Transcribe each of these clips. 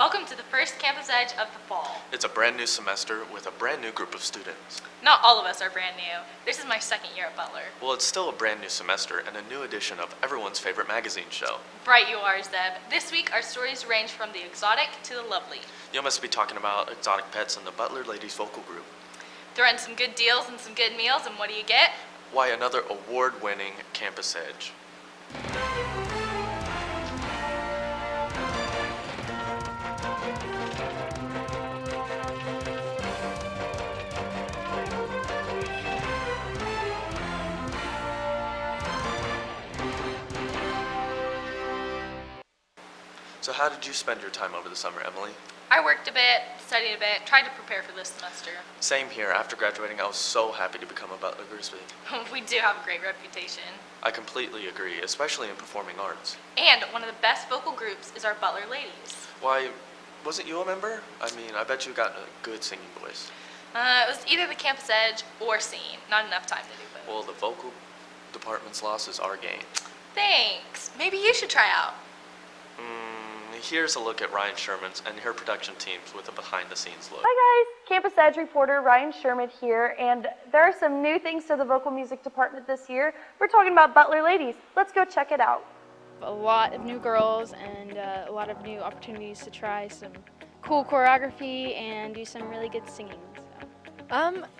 Welcome to the first Campus Edge of the fall. It's a brand new semester with a brand new group of students. Not all of us are brand new. This is my second year at Butler. Well, it's still a brand new semester and a new edition of everyone's favorite magazine show. Bright you are, Zeb. This week our stories range from the exotic to the lovely. You must be talking about exotic pets in the Butler Ladies Vocal Group. Throw in some good deals and some good meals, and what do you get? Why, another award-winning Campus Edge. So how did you spend your time over the summer, Emily? I worked a bit, studied a bit, tried to prepare for this semester. Same here. After graduating, I was so happy to become a Butler Grisby. We do have a great reputation. I completely agree, especially in performing arts. And one of the best vocal groups is our Butler Ladies. Why, wasn't you a member? I mean, I bet you got a good singing voice. It was either the Campus Edge or singing. Not enough time to do both. Well, the vocal department's loss is our gain. Thanks. Maybe you should try out. Here's a look at Ryan Sherman's and her production teams with a behind-the-scenes look. Hi guys, Campus Edge reporter Ryan Sherman here, and there are some new things to the vocal music department this year. We're talking about Butler Ladies. Let's go check it out. A lot of new girls and a lot of new opportunities to try some cool choreography and do some really good singing.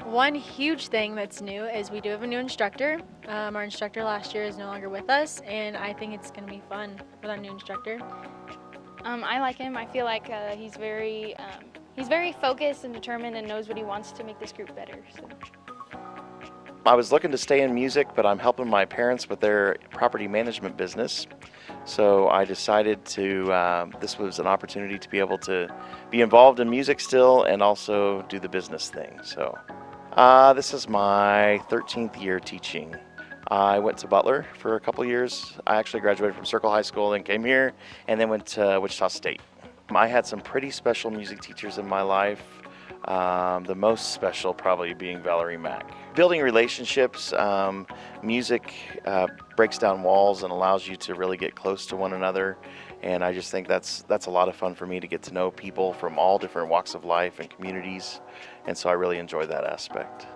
One huge thing that's new is we do have a new instructor. Our instructor last year is no longer with us, and I think it's going to be fun with our new instructor. I like him. I feel like he's very focused and determined and knows what he wants to make this group better. So. I was looking to stay in music, but I'm helping my parents with their property management business. So I decided this was an opportunity to be able to be involved in music still and also do the business thing. So this is my 13th year teaching. I went to Butler for a couple years. I actually graduated from Circle High School and came here and then went to Wichita State. I had some pretty special music teachers in my life. The most special probably being Valerie Mack. Building relationships, music breaks down walls and allows you to really get close to one another. And I just think that's a lot of fun for me to get to know people from all different walks of life and communities. And so I really enjoy that aspect.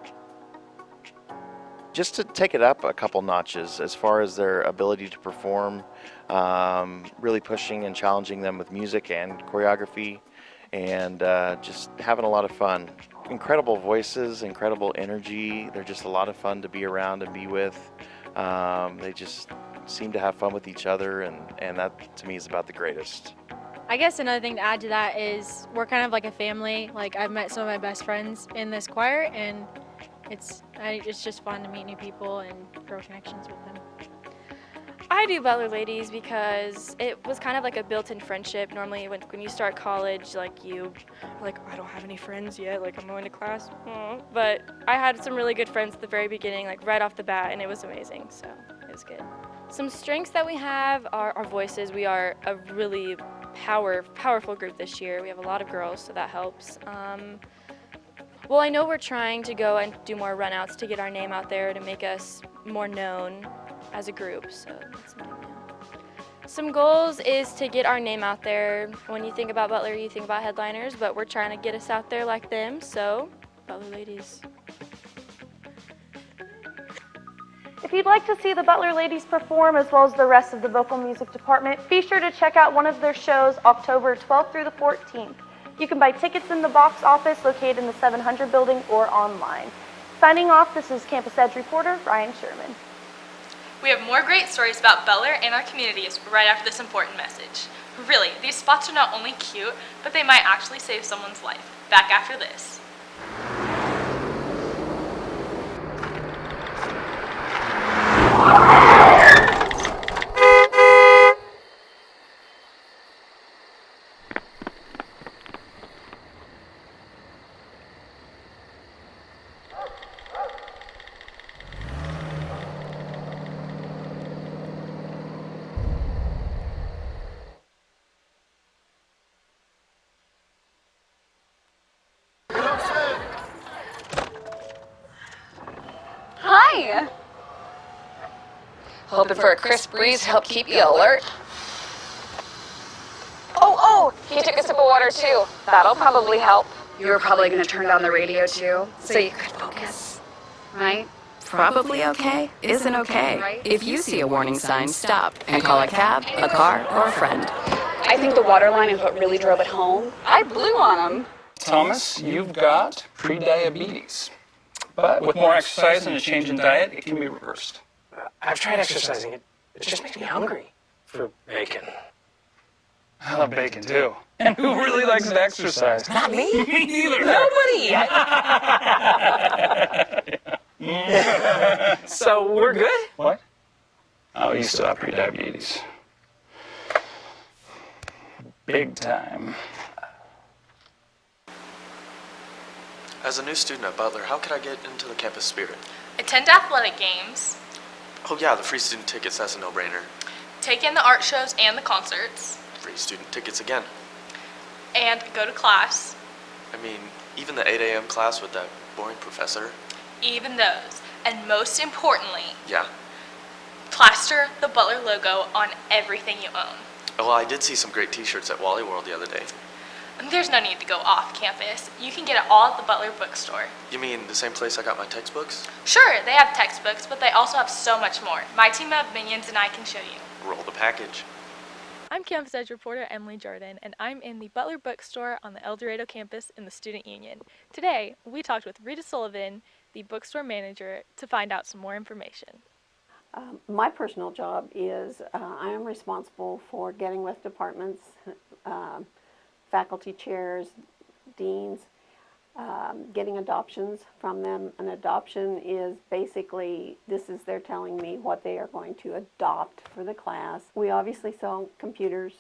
Just to take it up a couple notches as far as their ability to perform, really pushing and challenging them with music and choreography, and just having a lot of fun. Incredible voices, incredible energy. They're just a lot of fun to be around and be with. They just seem to have fun with each other, and that to me is about the greatest. I guess another thing to add to that is we're kind of like a family. Like, I've met some of my best friends in this choir, and it's just fun to meet new people and grow connections with them. I do Butler Ladies because it was kind of like a built-in friendship. Normally when you start college, like I don't have any friends yet, like I'm going to class. But I had some really good friends at the very beginning, like right off the bat, and it was amazing, so it was good. Some strengths that we have are our voices. We are a really powerful group this year. We have a lot of girls, so that helps. Well, I know we're trying to go and do more runouts to get our name out there to make us more known as a group, so that's something new. Some goals is to get our name out there. When you think about Butler, you think about headliners, but we're trying to get us out there like them, so Butler Ladies. If you'd like to see the Butler Ladies perform as well as the rest of the vocal music department, be sure to check out one of their shows October 12th through the 14th. You can buy tickets in the box office located in the 700 building or online. Signing off, this is Campus Edge reporter Ryan Sherman. We have more great stories about Butler and our communities right after this important message. Really, these spots are not only cute, but they might actually save someone's life. Back after this. Hi! Hoping for a crisp breeze to help keep you alert. Oh, Oh, he took a sip of water too. That'll probably help. You're probably going to turn down the radio too, so you could focus, right? Probably okay isn't okay. Right. If you see a warning sign, stop and call a cab, a car, or a friend. I think the water line is what really drove it home. I blew on him. Thomas, you've got pre-diabetes. But with more exercise and a change in diet, it can be reversed. I've tried exercising. It just makes me hungry for bacon. I love bacon too. And who really likes to exercise? Not me. Me neither. Nobody. So we're good? What? Oh, you still have pre-diabetes. Big time. As a new student at Butler, how could I get into the campus spirit? Attend athletic games, Oh yeah, the free student tickets, that's a no-brainer. take in the art shows and the concerts, Free student tickets again. and go to class. I mean, even the 8 a.m. class with that boring professor. Even those. And most importantly, Yeah. plaster the Butler logo on everything you own. Well, I did see some great t-shirts at Wally World the other day. And there's no need to go off campus. You can get it all at the Butler bookstore. You mean the same place I got my textbooks? Sure, they have textbooks, but they also have so much more. My team of minions and I can show you. Roll the package. I'm Campus Edge reporter Emily Jordan, and I'm in the Butler bookstore on the El Dorado campus in the Student Union. Today, we talked with Rita Sullivan, the bookstore manager, to find out some more information. My personal job is I am responsible for getting with departments, faculty chairs, deans, getting adoptions from them. An adoption is basically, this is they're telling me what they are going to adopt for the class. We obviously sell computers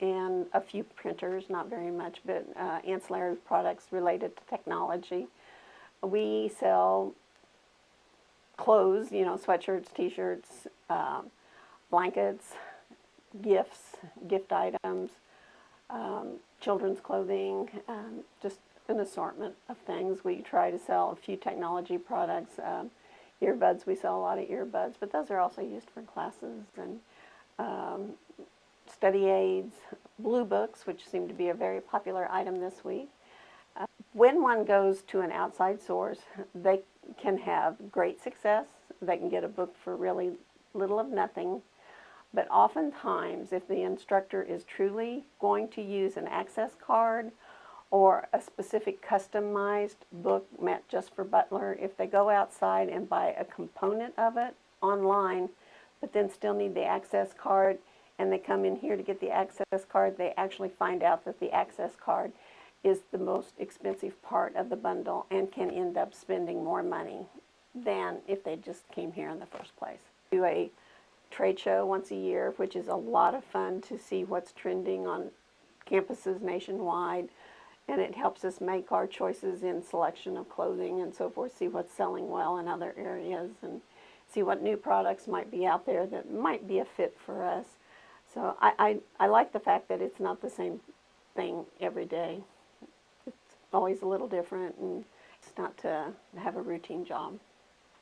and a few printers, not very much, but ancillary products related to technology. We sell clothes, you know, sweatshirts, t-shirts, blankets, gifts, gift items, children's clothing, just an assortment of things. We try to sell a few technology products, earbuds. We sell a lot of earbuds, but those are also used for classes, and study aids, blue books, which seem to be a very popular item this week. When one goes to an outside source, they can have great success. They can get a book for really little of nothing. But oftentimes, if the instructor is truly going to use an access card or a specific customized book meant just for Butler, if they go outside and buy a component of it online, but then still need the access card, and they come in here to get the access card, they actually find out that the access card is the most expensive part of the bundle and can end up spending more money than if they just came here in the first place. Do a trade show once a year, which is a lot of fun to see what's trending on campuses nationwide, and it helps us make our choices in selection of clothing and so forth, see what's selling well in other areas, and see what new products might be out there that might be a fit for us. So I like the fact that it's not the same thing every day. It's always a little different, and it's not to have a routine job.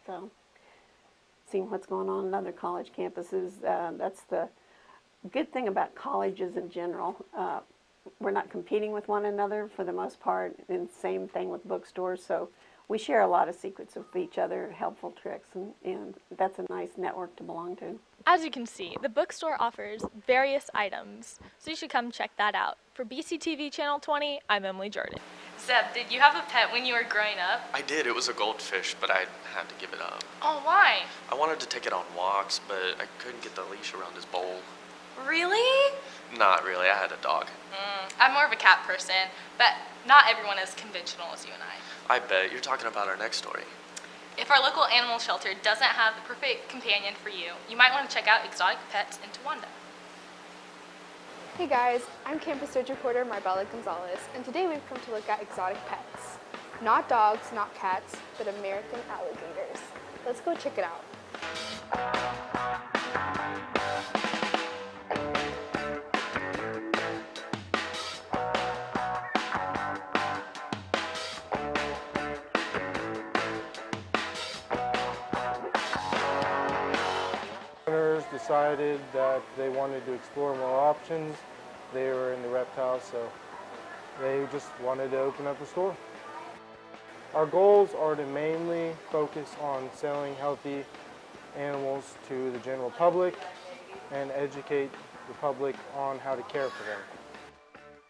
So seeing what's going on in other college campuses, that's the good thing about colleges in general. We're not competing with one another for the most part, and same thing with bookstores, so we share a lot of secrets with each other, helpful tricks, and that's a nice network to belong to. As you can see, the bookstore offers various items, so you should come check that out. For BCTV Channel 20, I'm Emily Jordan. Zeb, did you have a pet when you were growing up? I did. It was a goldfish, but I had to give it up. Oh, why? I wanted to take it on walks, but I couldn't get the leash around his bowl. Really? Not really. I had a dog. I'm more of a cat person, but not everyone is conventional as you and I. I bet. You're talking about our next story. If our local animal shelter doesn't have the perfect companion for you, you might want to check out Exotic Pets in Towanda. Hey guys, I'm Campus Search reporter Marbella Gonzalez, and today we've come to look at exotic pets. Not dogs, not cats, but American alligators. Let's go check it out. Owners decided that they wanted to explore more options they were into reptiles, so they just wanted to open up a store. Our goals are to mainly focus on selling healthy animals to the general public and educate the public on how to care for them.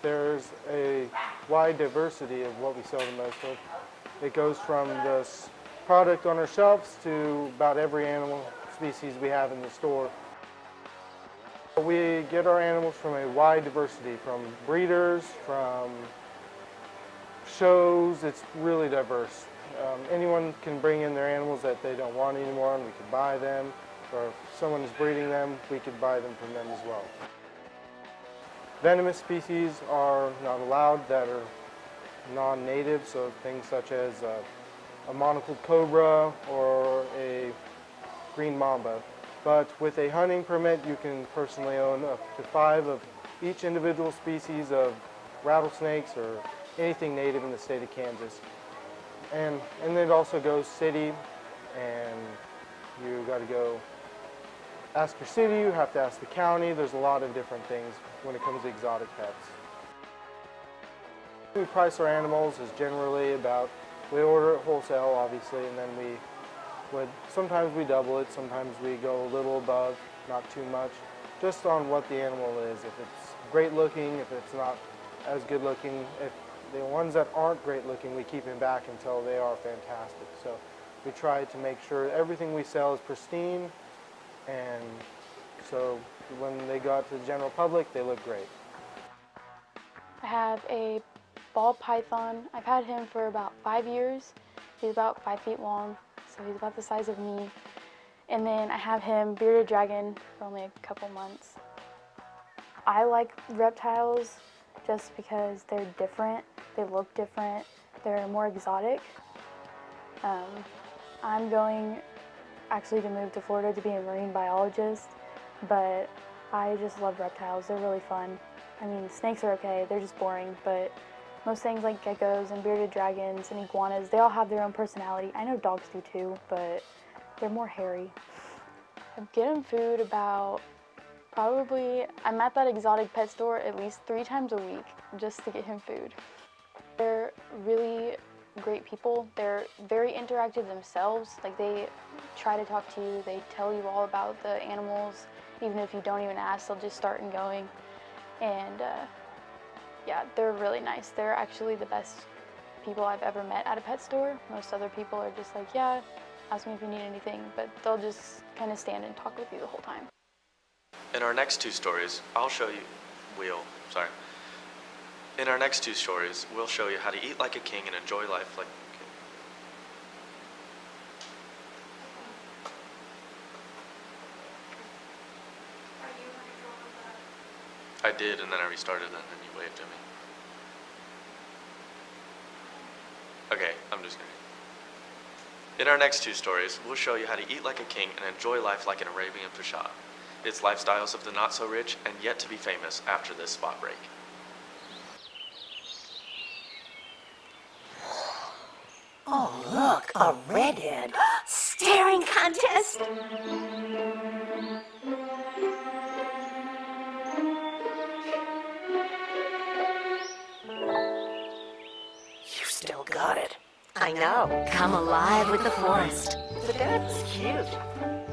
There's a wide diversity of what we sell the most of. It goes from the product on our shelves to about every animal species we have in the store. We get our animals from a wide diversity, from breeders, from shows. It's really diverse. Anyone can bring in their animals that they don't want anymore, and we can buy them. Or if someone is breeding them, we could buy them from them as well. Venomous species are not allowed that are non-native, so things such as a monocled cobra or a green mamba. But with a hunting permit, you can personally own up to 5 of each individual species of rattlesnakes or anything native in the state of Kansas. And it also goes city, and you got to go ask your city, you have to ask the county. There's a lot of different things when it comes to exotic pets. We price our animals is generally about, we order it wholesale obviously, and then sometimes we double it, sometimes we go a little above, not too much, just on what the animal is. If it's great looking, if it's not as good looking, if the ones that aren't great looking, we keep them back until they are fantastic. So we try to make sure everything we sell is pristine, and so when they go out to the general public, they look great. I have a ball python. I've had him for about 5 years. He's about 5 feet long, so he's about the size of me. And then I have him bearded dragon for only a couple months. I like reptiles just because they're different, they look different, they're more exotic. I'm going actually to move to Florida to be a marine biologist, but I just love reptiles. They're really fun. I mean, snakes are okay, they're just boring, but most things like geckos and bearded dragons and iguanas, they all have their own personality. I know dogs do too, but they're more hairy. I get them food about I'm at that exotic pet store at least 3 times a week just to get him food. They're really great people. They're very interactive themselves. Like, they try to talk to you, they tell you all about the animals. Even if you don't even ask, they'll just start and going. And yeah, they're really nice. They're actually the best people I've ever met at a pet store. Most other people are just like, yeah, ask me if you need anything, but they'll just kind of stand and talk with you the whole time. In our next 2 stories, we'll show you how to eat like a king and enjoy life like a king. I did, and then I restarted it, and then you waved at me. Okay, I'm just kidding. In our next 2 stories, we'll show you how to eat like a king and enjoy life like an Arabian pasha. It's lifestyles of the not-so-rich and yet to be famous after this spot break. Oh, look, a redhead. Staring contest? You still got it. I know. Come alive with the forest. The dad was cute.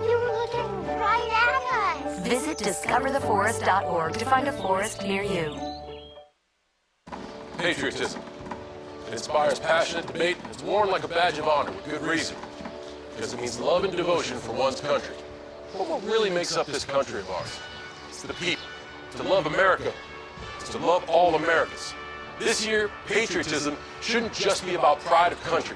You were looking right at us. Visit discovertheforest.org to find a forest near you. Patriotism. It inspires passionate debate and is worn like a badge of honor with good reason. Because it means love and devotion for one's country. But what really makes up this country of ours? It's the people. To love America is to love all Americans. This year, patriotism shouldn't just be about pride of country.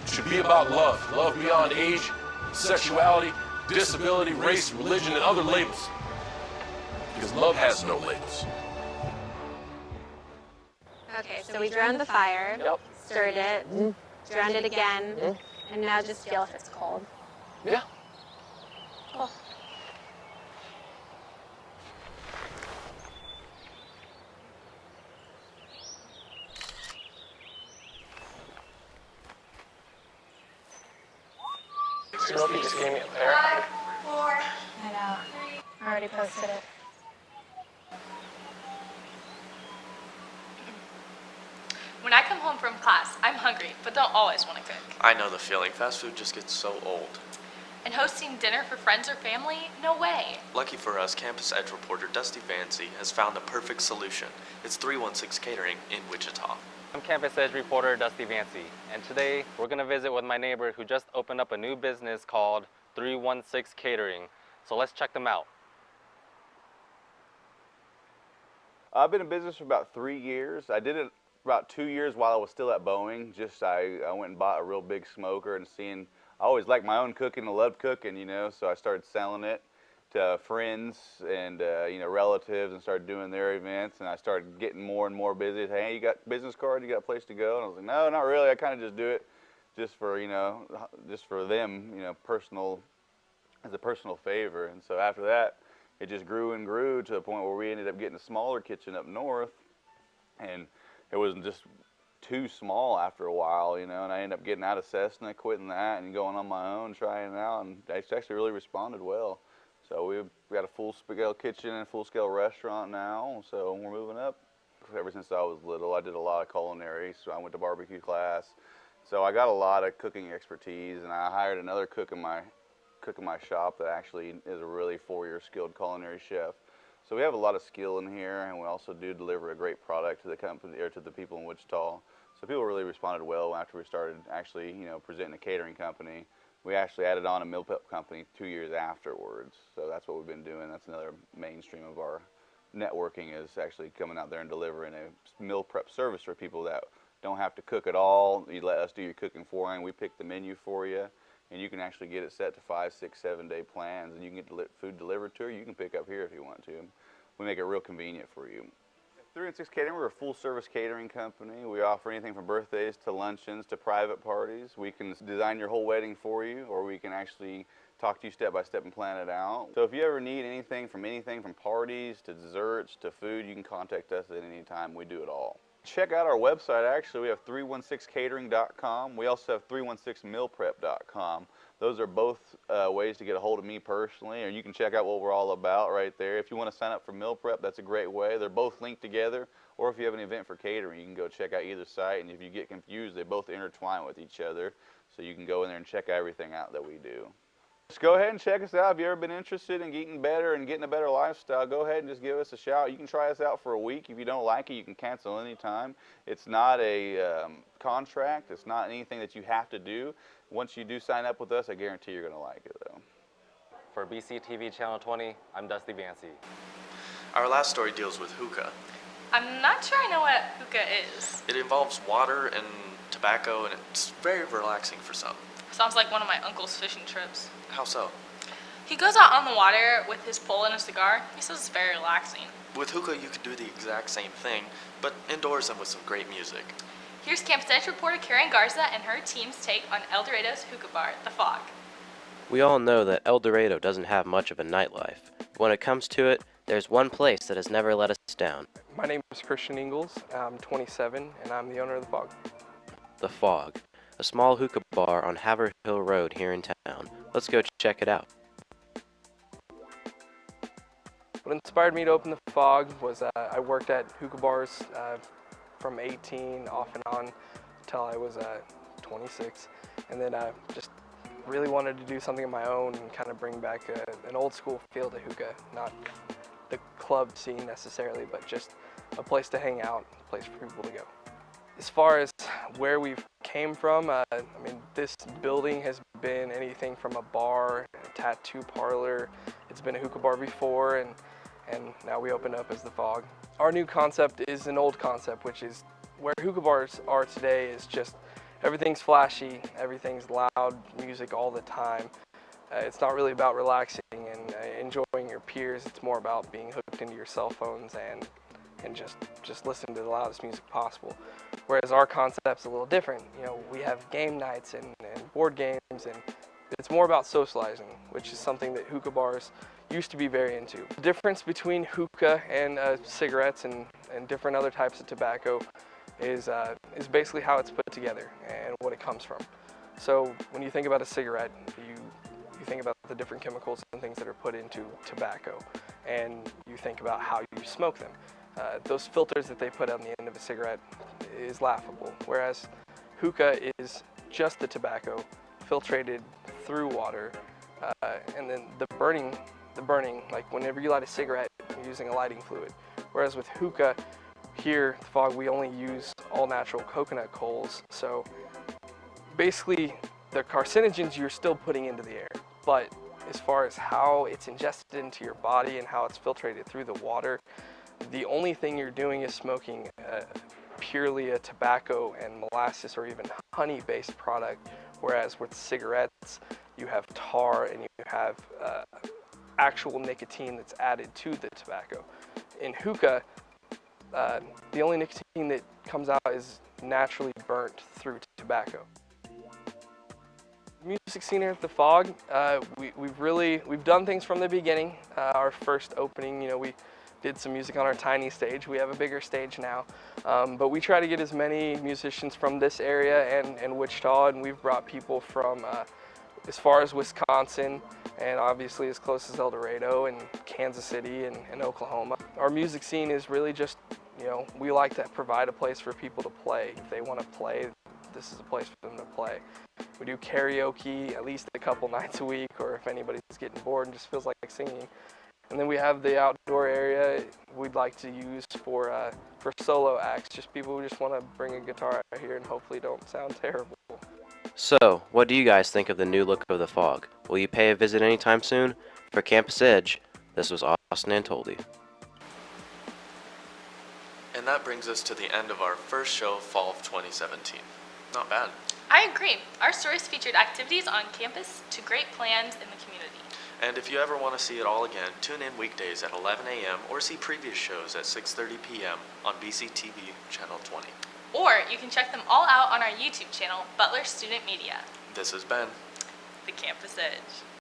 It should be about love. Love beyond age, sexuality, disability, race, religion, and other labels. Because love has no labels. Okay, so we drowned the fire, stirred it, drowned it again, and now just feel if it's cold. Yeah. Cool. Smokey just gave me a pair. 5, 4. I know. I already posted it. When I come home from class, I'm hungry, but don't always want to cook. I know the feeling. Fast food just gets so old. And hosting dinner for friends or family? No way. Lucky for us, Campus Edge reporter Dusty Vancy has found the perfect solution. It's 316 Catering in Wichita. I'm Campus Edge reporter Dusty Vancy, and today we're going to visit with my neighbor who just opened up a new business called 316 Catering. So let's check them out. I've been in business for about 3 years. I did it about 2 years while I was still at Boeing. I went and bought a real big smoker and I always liked my own cooking. I loved cooking, so I started selling it to friends and relatives and started doing their events, and I started getting more and more busy. Hey, you got a business card? You got a place to go? And I was like, no, not really. I kind of just do it just for them, personal, as a personal favor. And so after that, it just grew and grew to a point where we ended up getting a smaller kitchen up north, and it was just too small after a while, and I ended up getting out of Cessna, quitting that, and going on my own, trying it out, and it's actually really responded well. So we've got a full-scale kitchen and a full-scale restaurant now, so we're moving up. Ever since I was little, I did a lot of culinary, so I went to barbecue class. So I got a lot of cooking expertise, and I hired another cook in my shop that actually is a really 4-year skilled culinary chef. So we have a lot of skill in here, and we also do deliver a great product to the company or to the people in Wichita. So people really responded well after we started actually, presenting a catering company. We actually added on a meal prep company 2 years afterwards. So that's what we've been doing. That's another mainstream of our networking, is actually coming out there and delivering a meal prep service for people that don't have to cook at all. You let us do your cooking for you, and we pick the menu for you. And you can actually get it set to 5, 6, 7 day plans, and you can get food delivered to you. You can pick up here if you want to. We make it real convenient for you. 316 Catering, we're a full-service catering company. We offer anything from birthdays to luncheons to private parties. We can design your whole wedding for you, or we can actually talk to you step by step and plan it out. So if you ever need anything from parties to desserts to food, you can contact us at any time. We do it all. Check out our website. Actually, we have 316catering.com. We also have 316mealprep.com. Those are both ways to get a hold of me personally, or you can check out what we're all about right there. If you want to sign up for meal prep, that's a great way. They're both linked together. Or if you have an event for catering, you can go check out either site. And if you get confused, they both intertwine with each other. So you can go in there and check everything out that we do. Just go ahead and check us out. If you've ever been interested in eating better and getting a better lifestyle, go ahead and just give us a shout. You can try us out for a week. If you don't like it, you can cancel anytime. It's not a contract. It's not anything that you have to do. Once you do sign up with us, I guarantee you're going to like it, though. For BCTV Channel 20, I'm Dusty Vancy. Our last story deals with hookah. I'm not sure I know what hookah is. It involves water and tobacco, and it's very relaxing for some. Sounds like one of my uncle's fishing trips. How so? He goes out on the water with his pole and a cigar. He says it's very relaxing. With hookah, you could do the exact same thing, but indoors and with some great music. Here's Campus Edge reporter Karen Garza and her team's take on El Dorado's hookah bar, The Fog. We all know that El Dorado doesn't have much of a nightlife. But when it comes to it, there's one place that has never let us down. My name is Christian Ingalls. I'm 27, and I'm the owner of The Fog. The Fog, a small hookah bar on Haverhill Road here in town. Let's go check it out. What inspired me to open The Fog was I worked at hookah bars from 18 off and on until I was 26, and then I just really wanted to do something of my own and kind of bring back an old school feel to hookah, not the club scene necessarily, but just a place to hang out, a place for people to go. As far as where we've came from, I mean, this building has been anything from a bar, a tattoo parlor. It's been a hookah bar before, and now we opened up as The Fog. Our new concept is an old concept, which is where hookah bars are today is just everything's flashy, everything's loud music all the time. It's not really about relaxing and enjoying your peers. It's more about being hooked into your cell phones and just listen to the loudest music possible. Whereas our concept's a little different. We have game nights and board games, and it's more about socializing, which is something that hookah bars used to be very into. The difference between hookah and cigarettes and different other types of tobacco is basically how it's put together and what it comes from. So when you think about a cigarette, you think about the different chemicals and things that are put into tobacco, and you think about how you smoke them. those filters that they put on the end of a cigarette is laughable. Whereas hookah is just the tobacco filtrated through water, and then the burning, like whenever you light a cigarette, you're using a lighting fluid. Whereas with hookah, here at the FOG, we only use all natural coconut coals. So basically, the carcinogens you're still putting into the air, but as far as how it's ingested into your body and how it's filtrated through the water, the only thing you're doing is smoking purely a tobacco and molasses or even honey-based product, whereas with cigarettes, you have tar and you have actual nicotine that's added to the tobacco. In hookah, the only nicotine that comes out is naturally burnt through tobacco. Music scene here at the FOG, we've done things from the beginning. Our first opening, we did some music on our tiny stage. We have a bigger stage now, but we try to get as many musicians from this area and Wichita, and we've brought people from as far as Wisconsin, and obviously as close as El Dorado and Kansas City and Oklahoma. Our music scene is really just, we like to provide a place for people to play. If they want to play, this is a place for them to play. We do karaoke at least a couple nights a week, or if anybody's getting bored and just feels like singing. And then we have the outdoor area we'd like to use for solo acts, just people who just want to bring a guitar out here and hopefully don't sound terrible. So, what do you guys think of the new look of the FOG? Will you pay a visit anytime soon? For Campus Edge, this was Austin Antoldi. And that brings us to the end of our first show, Fall of 2017. Not bad. I agree. Our stories featured activities on campus to great plans in the community. And if you ever want to see it all again, tune in weekdays at 11 a.m. or see previous shows at 6:30 p.m. on BCTV Channel 20. Or you can check them all out on our YouTube channel, Butler Student Media. This has been The Campus Edge.